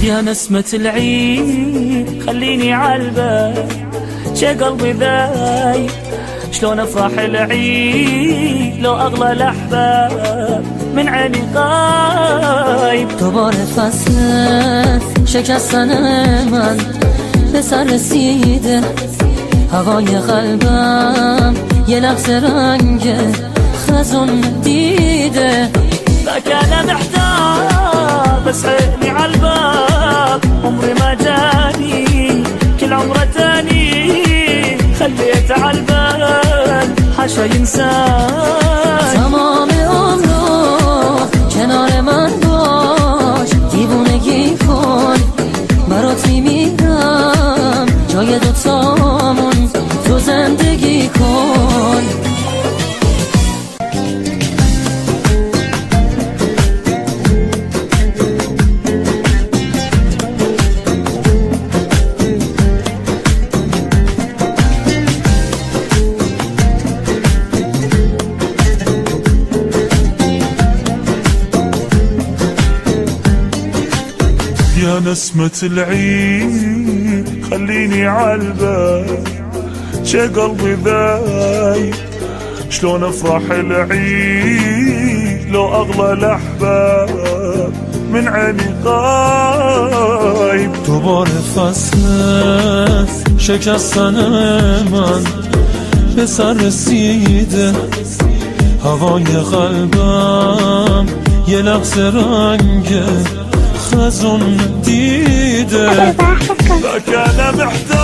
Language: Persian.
يا نسمة العيد خليني عالبال شي قلبي ذايب شلون افرح العيد لو اغلى الاحباب من عيني غايب. دوباره فصل شکستن من به سر رسیده، هوای قلبم یه لحظه رنگ خزون دیده. لك انا محتار بس عيني عالباب عمري ما جاني كل عمره تاني خليت عالبال حاشا ينسان. تمام عمرو کنار من باش، دیوونگی کن برات میمیرم، جای دوتامون تو زندگی کن. يا نسمة العيد خليني عالبال شي قلبي ذايب شلون افرح العيد لو اغلى الاحباب من عيني غايب. دوباره فصل شکستن من به سر رسیده، هوای قلبم یه لحظه رنگ خزون دیده. لك انا محتاج